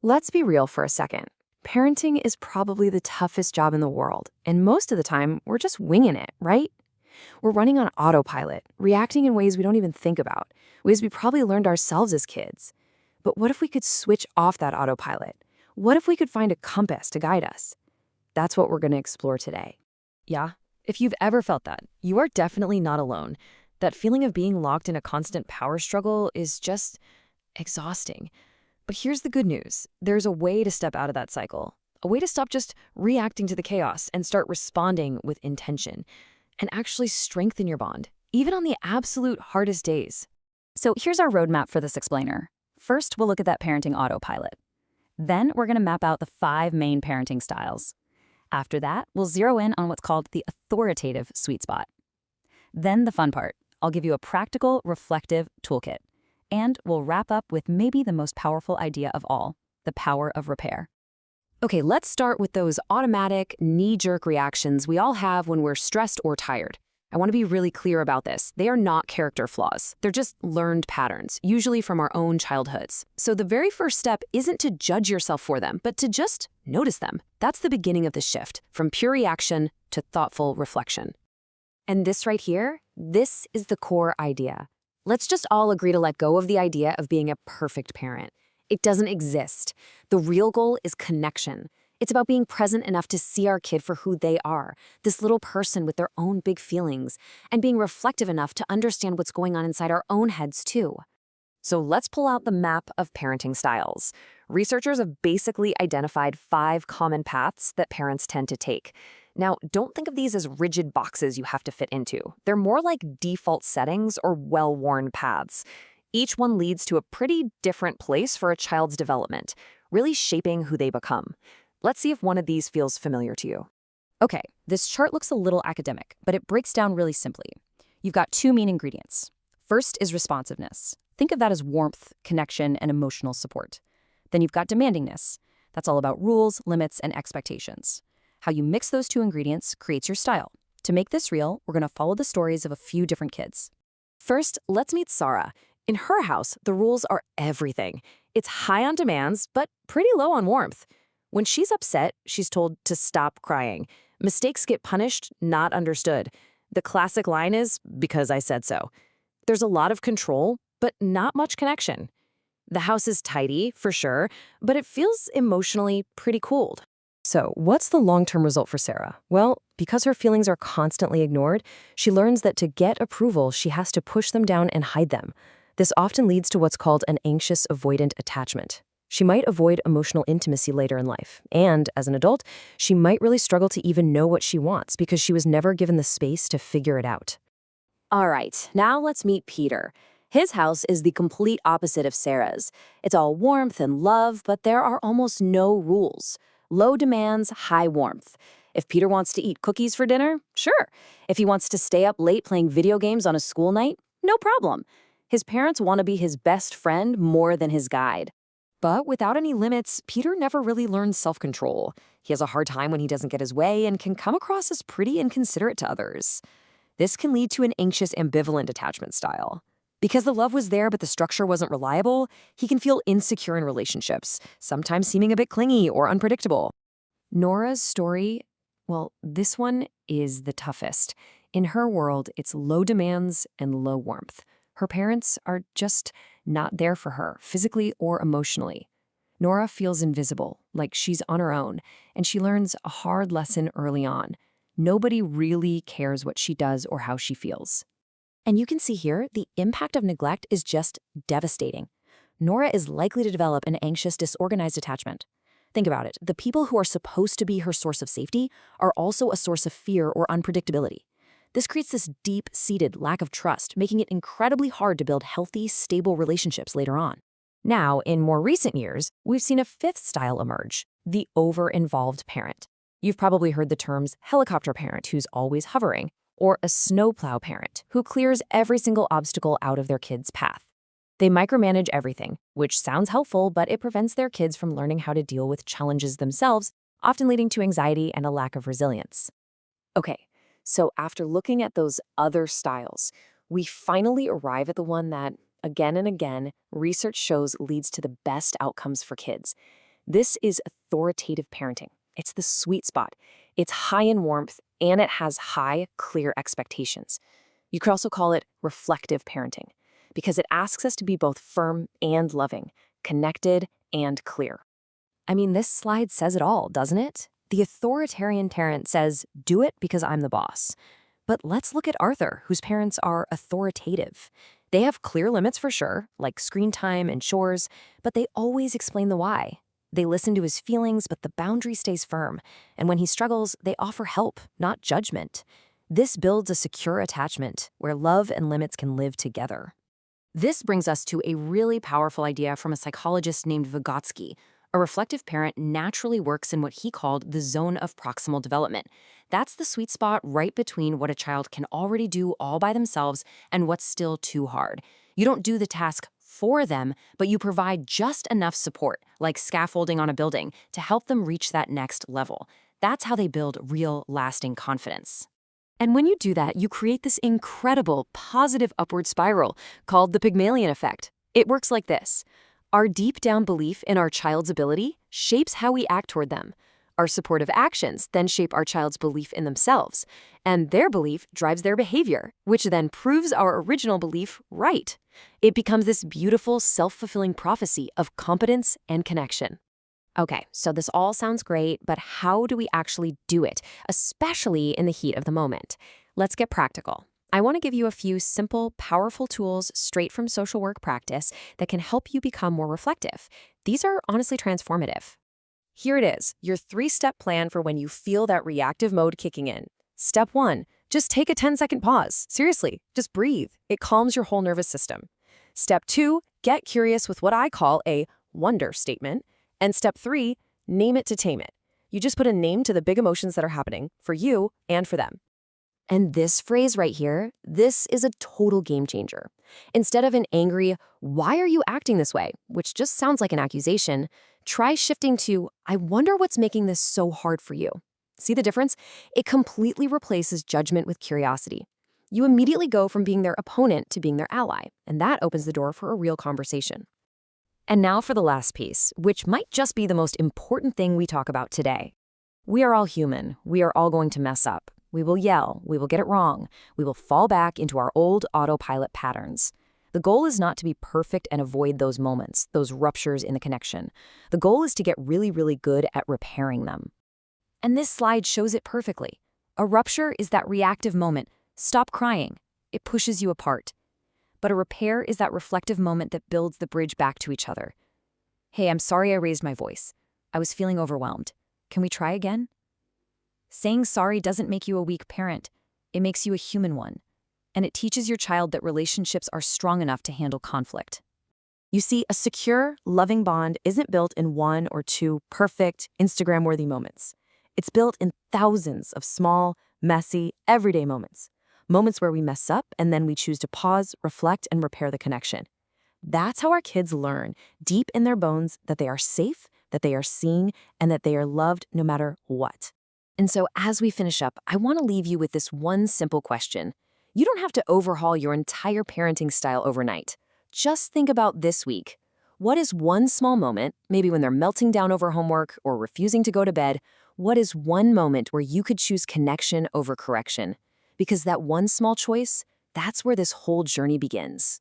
Let's be real for a second. Parenting is probably the toughest job in the world, and most of the time, we're just winging it, right? We're running on autopilot, reacting in ways we don't even think about, ways we probably learned ourselves as kids. But what if we could switch off that autopilot? What if we could find a compass to guide us? That's what we're going to explore today. Yeah, if you've ever felt that, you are definitely not alone. That feeling of being locked in a constant power struggle is just exhausting. But here's the good news. There's a way to step out of that cycle, a way to stop just reacting to the chaos and start responding with intention and actually strengthen your bond, even on the absolute hardest days. So here's our roadmap for this explainer. First, we'll look at that parenting autopilot. Then we're going to map out the 5 main parenting styles. After that, we'll zero in on what's called the authoritative sweet spot. Then the fun part. I'll give you a practical, reflective toolkit. And we'll wrap up with maybe the most powerful idea of all, the power of repair. Okay, let's start with those automatic, knee-jerk reactions we all have when we're stressed or tired. I want to be really clear about this. They are not character flaws. They're just learned patterns, usually from our own childhoods. So the very first step isn't to judge yourself for them, but to just notice them. That's the beginning of the shift, from pure reaction to thoughtful reflection. And this right here, this is the core idea. Let's just all agree to let go of the idea of being a perfect parent. It doesn't exist. The real goal is connection. It's about being present enough to see our kid for who they are, this little person with their own big feelings, and being reflective enough to understand what's going on inside our own heads too. So let's pull out the map of parenting styles. Researchers have basically identified 5 common paths that parents tend to take. Now, don't think of these as rigid boxes you have to fit into. They're more like default settings or well-worn paths. Each one leads to a pretty different place for a child's development, really shaping who they become. Let's see if one of these feels familiar to you. Okay, this chart looks a little academic, but it breaks down really simply. You've got 2 main ingredients. First is responsiveness. Think of that as warmth, connection, and emotional support. Then you've got demandingness. That's all about rules, limits, and expectations. How you mix those 2 ingredients creates your style. To make this real, we're going to follow the stories of a few different kids. First, let's meet Sarah. In her house, the rules are everything. It's high on demands, but pretty low on warmth. When she's upset, she's told to stop crying. Mistakes get punished, not understood. The classic line is, "Because I said so." There's a lot of control, but not much connection. The house is tidy, for sure, but it feels emotionally pretty cold. So, what's the long-term result for Sarah? Well, because her feelings are constantly ignored, she learns that to get approval, she has to push them down and hide them. This often leads to what's called an anxious avoidant attachment. She might avoid emotional intimacy later in life, and as an adult, she might really struggle to even know what she wants because she was never given the space to figure it out. All right, now let's meet Peter. His house is the complete opposite of Sarah's. It's all warmth and love, but there are almost no rules. Low demands, high warmth. If Peter wants to eat cookies for dinner, sure. If he wants to stay up late playing video games on a school night, no problem. His parents want to be his best friend more than his guide. But without any limits, Peter never really learns self-control. He has a hard time when he doesn't get his way and can come across as pretty inconsiderate to others. This can lead to an anxious, ambivalent attachment style. Because the love was there but the structure wasn't reliable, he can feel insecure in relationships, sometimes seeming a bit clingy or unpredictable. Nora's story, well, this one is the toughest. In her world, it's low demands and low warmth. Her parents are just not there for her, physically or emotionally. Nora feels invisible, like she's on her own, and she learns a hard lesson early on. Nobody really cares what she does or how she feels. And you can see here, the impact of neglect is just devastating. Nora is likely to develop an anxious, disorganized attachment. Think about it. The people who are supposed to be her source of safety are also a source of fear or unpredictability. This creates this deep-seated lack of trust, making it incredibly hard to build healthy, stable relationships later on. Now, in more recent years, we've seen a 5th style emerge, the over-involved parent. You've probably heard the terms helicopter parent, who's always hovering, or a snowplow parent, who clears every single obstacle out of their kid's path. They micromanage everything, which sounds helpful, but it prevents their kids from learning how to deal with challenges themselves, often leading to anxiety and a lack of resilience. Okay. So after looking at those other styles, we finally arrive at the one that, again and again, research shows leads to the best outcomes for kids. This is authoritative parenting. It's the sweet spot. It's high in warmth, and it has high, clear expectations. You could also call it reflective parenting, because it asks us to be both firm and loving, connected and clear. I mean, this slide says it all, doesn't it? The authoritarian parent says, do it because I'm the boss. But let's look at Arthur, whose parents are authoritative. They have clear limits for sure, like screen time and chores, but they always explain the why. They listen to his feelings, but the boundary stays firm. And when he struggles, they offer help, not judgment. This builds a secure attachment where love and limits can live together. This brings us to a really powerful idea from a psychologist named Vygotsky. A reflective parent naturally works in what he called the zone of proximal development. That's the sweet spot right between what a child can already do all by themselves and what's still too hard. You don't do the task for them, but you provide just enough support, like scaffolding on a building, to help them reach that next level. That's how they build real, lasting confidence. And when you do that, you create this incredible, positive upward spiral called the Pygmalion effect. It works like this. Our deep down belief in our child's ability shapes how we act toward them. Our supportive actions then shape our child's belief in themselves, and their belief drives their behavior, which then proves our original belief right. It becomes this beautiful, self-fulfilling prophecy of competence and connection. Okay, so this all sounds great, but how do we actually do it, especially in the heat of the moment? Let's get practical. I want to give you a few simple, powerful tools straight from social work practice that can help you become more reflective. These are honestly transformative. Here it is, your 3-step plan for when you feel that reactive mode kicking in. Step 1, just take a 10-second pause. Seriously, just breathe. It calms your whole nervous system. Step 2, get curious with what I call a wonder statement. And step 3, name it to tame it. You just put a name to the big emotions that are happening for you and for them. And this phrase right here, this is a total game changer. Instead of an angry, why are you acting this way, which just sounds like an accusation, try shifting to, I wonder what's making this so hard for you. See the difference? It completely replaces judgment with curiosity. You immediately go from being their opponent to being their ally, and that opens the door for a real conversation. And now for the last piece, which might just be the most important thing we talk about today. We are all human. We are all going to mess up. We will yell, we will get it wrong, we will fall back into our old autopilot patterns. The goal is not to be perfect and avoid those moments, those ruptures in the connection. The goal is to get really, really good at repairing them. And this slide shows it perfectly. A rupture is that reactive moment. Stop crying. It pushes you apart. But a repair is that reflective moment that builds the bridge back to each other. Hey, I'm sorry I raised my voice. I was feeling overwhelmed. Can we try again? Saying sorry doesn't make you a weak parent. It makes you a human one. And it teaches your child that relationships are strong enough to handle conflict. You see, a secure, loving bond isn't built in 1 or 2 perfect, Instagram-worthy moments. It's built in thousands of small, messy, everyday moments. Moments where we mess up and then we choose to pause, reflect, and repair the connection. That's how our kids learn, deep in their bones, that they are safe, that they are seen, and that they are loved no matter what. And so as we finish up, I want to leave you with this one simple question. You don't have to overhaul your entire parenting style overnight. Just think about this week. What is one small moment, maybe when they're melting down over homework or refusing to go to bed, what is one moment where you could choose connection over correction? Because that one small choice, that's where this whole journey begins.